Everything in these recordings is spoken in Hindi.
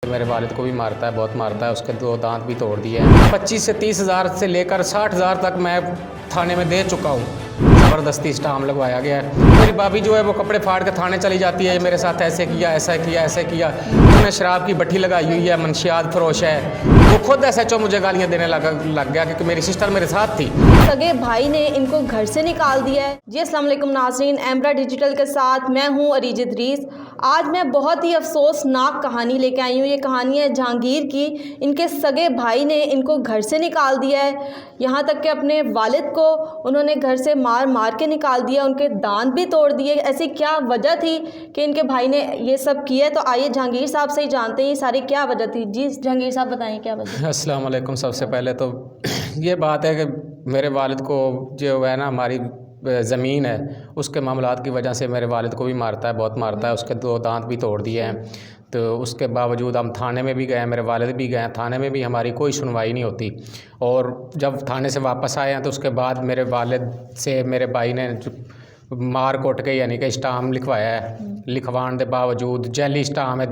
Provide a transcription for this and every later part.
मेरे वालिद को भी मारता है, बहुत मारता है। उसके 2 दांत भी तोड़ दिए हैं। 25 से 30 हज़ार से लेकर 60 हज़ार तक मैं थाने में दे चुका हूँ। ज़बरदस्ती स्टाम लगवाया गया है। मेरी भाभी जो है वो कपड़े फाड़ के थाने चली जाती है, मेरे साथ ऐसे किया, ऐसा किया, ऐसे किया। उन्होंने शराब की भट्टी लगाई हुई है, मनशियात फरोश है। वो खुद SHO मुझे गालियाँ देने लग गया क्योंकि मेरी सिस्टर मेरे साथ थी। सगे भाई ने इनको घर से निकाल दिया है। जी अस्सलाम वालेकुम नाज़रीन, एमरा डिजिटल के साथ मैं हूँ अरीज इदरीस। आज मैं बहुत ही अफसोसनाक कहानी लेके आई हूँ। ये कहानी है जहांगीर की। इनके सगे भाई ने इनको घर से निकाल दिया है, यहाँ तक कि अपने वालिद को उन्होंने घर से मार मार के निकाल दिया, उनके दांत भी तोड़ दिए। ऐसी क्या वजह थी कि इनके भाई ने ये सब किया? तो आइए जहांगीर साहब से ही जानते हैं ये सारी क्या वजह थी। जी जहांगीर साहब बताएं क्या वजह। अस्सलाम वालेकुम। सबसे पहले तो ये बात है कि मेरे वालिद को जो है ना, हमारी ज़मीन है उसके मामलात की वजह से मेरे वालिद को भी मारता है, बहुत मारता है। उसके 2 दांत भी तोड़ दिए हैं। तो उसके बावजूद हम थाने में भी गए, मेरे वालिद भी गए, थाने में भी हमारी कोई सुनवाई नहीं होती। और जब थाने से वापस आए हैं तो उसके बाद मेरे वालिद से मेरे भाई ने मार कोट के यानी कि स्टाम लिखवाया है। लिखवाने के बावजूद जैली स्टाम है,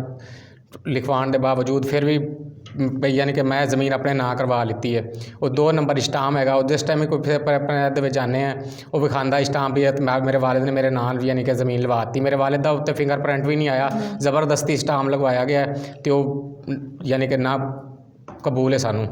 लिखवाने के बावजूद फिर भी यानी कि मैं ज़मीन अपने ना करवा लीती है। वो 2 नंबर स्टाम है जिस टाइम कोई फिर अपने जाने हैं वो विखांदा स्टाम भी है। मेरे वालिद ने मेरे नाल भी यानी कि ज़मीन लवाती। मेरे वालिद का उत्ते फिंगरप्रिंट भी नहीं आया, ज़बरदस्ती स्टाम लगवाया गया है। तो यानी कि ना कबूल है सानू।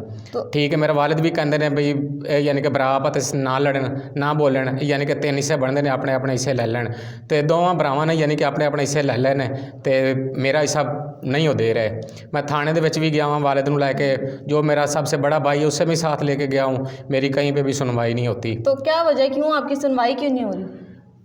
ठीक है, मेरे वालिद भी कहते हैं बई यानी कि भरा आपस ना लड़न ना बोलन, यानी कि 3 हिस्से बनते हैं, अपने अपने हिस्से ले लैन। तो दोवां भरावां ने यानी कि अपने अपने हिस्से ले लैने तो मेरा हिस्सा नहीं हो दे रहे। मैं थाने दे विच भी गया हूँ वालिद नूं लैके, जो मेरा सबसे बड़ा भाई है उससे भी साथ लेके गया हूँ। मेरी कहीं पे भी सुनवाई नहीं होती। तो क्या वजह, क्यों आपकी सुनवाई क्यों नहीं हो रही?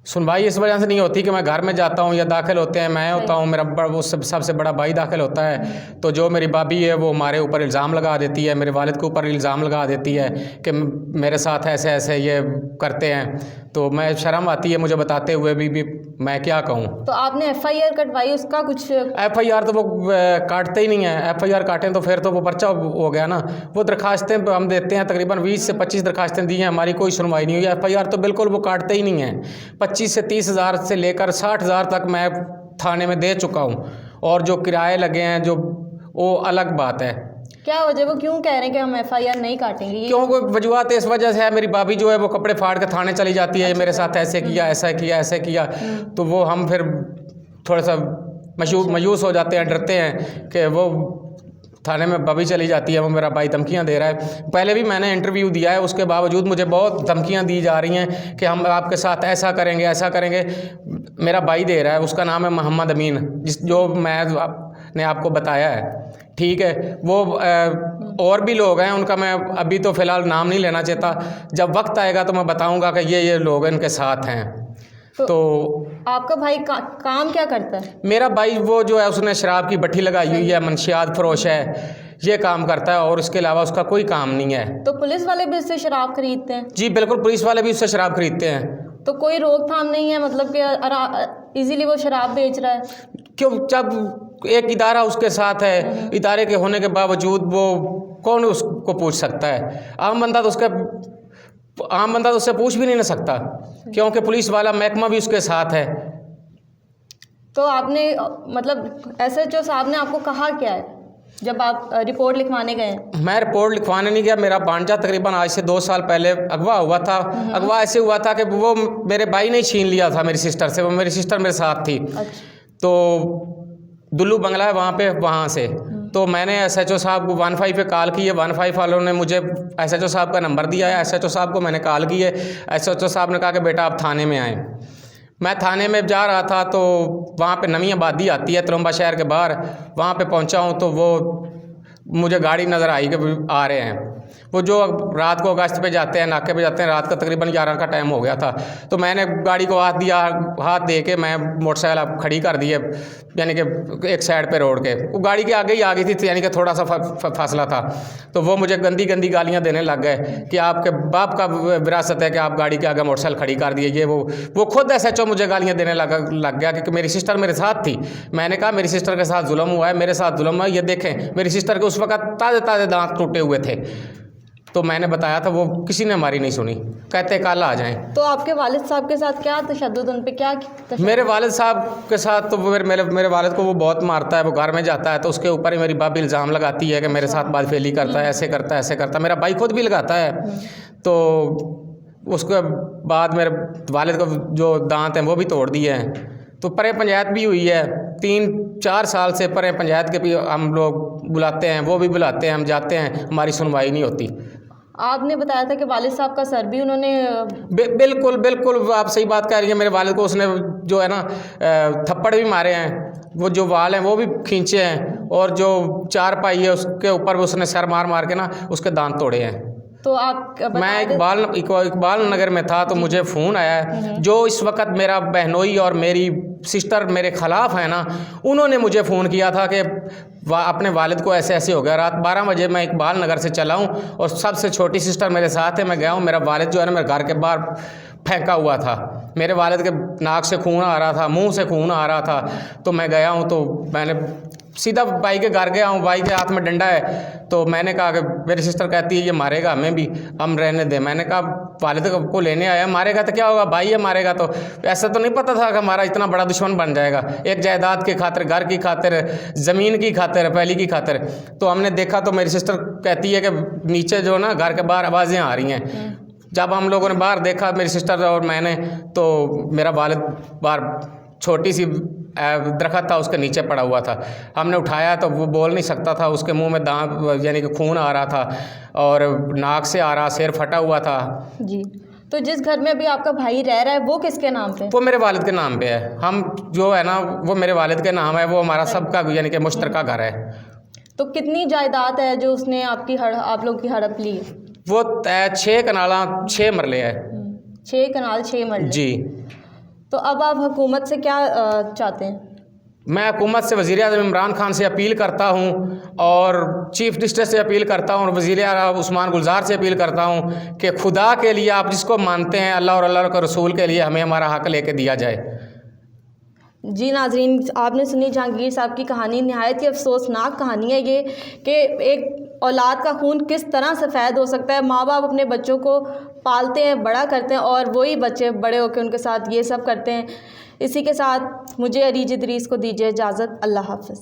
सुनवाई इस वजह से नहीं होती कि मैं घर में जाता हूँ या दाखिल होते हैं, मैं होता हूँ, मेरा वो सबसे बड़ा भाई दाखिल होता है। तो जो मेरी भाभी है वो हमारे ऊपर इल्ज़ाम लगा देती है, मेरे वालिद के ऊपर इल्ज़ाम लगा देती है कि मेरे साथ ऐसे ऐसे ये करते हैं। तो मैं शर्म आती है मुझे बताते हुए भी मैं क्या कहूँ। तो आपने FIR कटवाई, उसका कुछ? FIR तो वो काटते ही नहीं है। FIR काटें तो फिर तो वो पर्चा हो गया ना। वो दरखास्तें हम देते हैं, तकरीबन 20 से 25 दरखास्तें दी हैं, हमारी कोई सुनवाई नहीं हुई। FIR तो बिल्कुल वो काटते ही नहीं है। 25 से 30 हज़ार से लेकर 60 हज़ार तक मैं थाने में दे चुका हूँ। और जो किराए लगे हैं जो वो अलग बात है। क्या वजह, वो क्यों कह रहे हैं कि हम FIR नहीं काटेंगे? क्यों? कोई वजूहत इस वजह से है, मेरी भाभी जो है वो कपड़े फाड़ के थाने चली जाती है, मेरे साथ ऐसे किया, ऐसा किया, ऐसे किया। तो वो हम फिर थोड़ा सा मायूस हो जाते हैं, डरते हैं कि वो थाने में भाभी चली जाती है, वो मेरा भाई धमकियां दे रहा है। पहले भी मैंने इंटरव्यू दिया है, उसके बावजूद मुझे बहुत धमकियां दी जा रही हैं कि हम आपके साथ ऐसा करेंगे, ऐसा करेंगे। मेरा भाई दे रहा है, उसका नाम है मोहम्मद अमीन, जो मैंने आपको बताया है। ठीक है, वो और भी लोग हैं, उनका मैं अभी तो फ़िलहाल नाम नहीं लेना चाहता। जब वक्त आएगा तो मैं बताऊंगा कि ये लोग इनके साथ हैं। तो आपका भाई काम क्या करता है? मेरा भाई वो जो है उसने शराब की भट्टी लगाई हुई है, मनशियात फरोश है, ये काम करता है और इसके अलावा उसका कोई काम नहीं है। तो पुलिस वाले भी उससे शराब खरीदते हैं? जी बिल्कुल, पुलिस वाले भी उससे शराब खरीदते हैं। तो कोई रोकथाम नहीं है, मतलब कि इजीली वो शराब बेच रहा है? क्यों? जब एक इदारा उसके साथ है, इदारे के होने के बावजूद वो कौन उसको पूछ सकता है? आम बंदा तो उससे पूछ भी नहीं ना सकता, क्योंकि पुलिस वाला महकमा भी उसके साथ है। तो आपने मतलब SHO साहब ने आपको कहा क्या है जब आप रिपोर्ट लिखवाने गए? मैं रिपोर्ट लिखवाने नहीं गया, मेरा भांजा तकरीबन आज से 2 साल पहले अगवा हुआ था। अगवा ऐसे हुआ था कि वो मेरे भाई ने छीन लिया था मेरी सिस्टर से, वो मेरी सिस्टर मेरे साथ थी। अच्छा। तो दुल्लू बंगला है वहाँ पे, वहाँ से तो मैंने SHO साहब को 15 पे कॉल की है। 15 वालों ने मुझे SHO साहब का नंबर दिया है। SHO साहब को मैंने कॉल की है। SHO साहब ने कहा कि बेटा आप थाने में आएँ। मैं थाने में जा रहा था तो वहाँ पे नवी आबादी आती है तलुम्बा शहर के बाहर, वहाँ पे पहुँचा हूँ तो वो मुझे गाड़ी नज़र आई कि आ रहे हैं। वो जो रात को अगस्त पे जाते हैं, नाके पे जाते हैं, रात का तकरीबन 11 का टाइम हो गया था। तो मैंने गाड़ी को हाथ दिया, हाथ दे के मैं मोटरसाइकिल खड़ी कर दी है, यानी कि एक साइड पे रोड के। वो गाड़ी के आगे ही आ गई थी, यानी कि थोड़ा सा फासला था। तो वो मुझे गंदी गंदी गालियाँ देने लग गए कि आपके बाप का विरासत है कि आप गाड़ी के आगे मोटरसाइकिल खड़ी कर दिए। ये वो खुद SHO मुझे गालियाँ देने लग गया क्योंकि मेरी सिस्टर मेरे साथ थी। मैंने कहा मेरी सिस्टर के साथ जुल्म हुआ है, मेरे साथ जुल्म हुआ है, ये देखें। मेरी सिस्टर के उस वक्त ताज़े ताज़े दांत टूटे हुए थे। तो मैंने बताया था, वो किसी ने हमारी नहीं सुनी, कहते कल आ जाएं। तो आपके वालिद साहब के साथ क्या तशद्दुद, उन पे क्या तशद्दुद? मेरे वालिद साहब के साथ तो मेरे वालिद को वो बहुत मारता है। वो घर में जाता है तो उसके ऊपर ही मेरी भाभी इल्ज़ाम लगाती है कि मेरे साथ बातफेली करता है, ऐसे करता है, ऐसे करता है। मेरा भाई खुद भी लगाता है। तो उसके बाद मेरे वालिद को जो दांत हैं वो भी तोड़ दिए हैं। तो परे पंचायत भी हुई है, 3-4 साल से परे पंचायत के भी हम लोग बुलाते हैं, वो भी बुलाते हैं, हम जाते हैं, हमारी सुनवाई नहीं होती। आपने बताया था कि वालिद साहब का सर भी उन्होंने बिल्कुल बिल्कुल, आप सही बात कह रही हैं। मेरे वालिद को उसने जो है ना थप्पड़ भी मारे हैं, वो जो वाल हैं वो भी खींचे हैं, और जो चारपाई है उसके ऊपर भी उसने सर मार मार के ना उसके दांत तोड़े हैं। तो आप मैं इकबाल नगर में था तो मुझे फ़ोन आया है, जो इस वक्त मेरा बहनोई और मेरी सिस्टर मेरे ख़िलाफ़ है ना, उन्होंने मुझे फ़ोन किया था कि अपने वालिद को ऐसे ऐसे हो गया। रात 12 बजे मैं इकबाल नगर से चला हूँ और सबसे छोटी सिस्टर मेरे साथ है। मैं गया हूँ, मेरा वालिद जो है ना मेरे घर के बाहर फेंका हुआ था। मेरे वालिद के नाक से खून आ रहा था, मुंह से खून आ रहा था। तो मैं गया हूँ तो मैंने सीधा भाई के घर गया हूँ, भाई के हाथ में डंडा है। तो मैंने कहा कि मेरी सिस्टर कहती है ये मारेगा हमें भी, हम रहने दें। मैंने कहा वालिद को लेने आया, मारेगा तो क्या होगा, भाई है मारेगा। तो ऐसा तो नहीं पता था कि हमारा इतना बड़ा दुश्मन बन जाएगा, एक जायदाद की खातिर, घर की खातिर, ज़मीन की खातिर, पहली की खातिर। तो हमने देखा तो मेरी सिस्टर कहती है कि नीचे जो ना घर के बाहर आवाज़ें आ रही हैं। जब हम लोगों ने बाहर देखा, मेरी सिस्टर और मैंने, तो मेरा वालिद बाहर छोटी सी दरख्त था उसके नीचे पड़ा हुआ था। हमने उठाया तो वो बोल नहीं सकता था, उसके मुंह में दांत यानी कि खून आ रहा था और नाक से आ रहा, सिर फटा हुआ था। जी। तो जिस घर में अभी आपका भाई रह रहा है वो किसके नाम पे? वो मेरे वालिद के नाम पे है। हम जो है ना वो मेरे वालिद के नाम है, वो हमारा सबका यानी कि मुश्तरका घर है। तो कितनी जायदाद है जो उसने आप लोग की हड़प ली? वो 6 कनाला 6 मरले है। 6 कनाल 6 मरले जी। तो अब आप हुकूमत से क्या चाहते हैं? मैं हुकूमत से वज़ीर-ए-आज़म इमरान खान से अपील करता हूँ और चीफ मिनिस्टर से अपील करता हूँ और वज़ीर-ए-आज़म उस्मान गुलजार से अपील करता हूँ कि खुदा के लिए आप जिसको मानते हैं, अल्लाह और अल्लाह के रसूल के लिए, हमें हमारा हक़ लेके दिया जाए। जी नाज़रीन, आपने सुनी जहांगीर साहब की कहानी। नहायत ही अफसोसनाक कहानी है ये कि एक औलाद का खून किस तरह सफ़ेद हो सकता है। माँ बाप अपने बच्चों को पालते हैं, बड़ा करते हैं और वही बच्चे बड़े होकर उनके साथ ये सब करते हैं। इसी के साथ मुझे अरीज इदरीस को दीजिए इजाज़त। अल्लाह हाफ़िज़।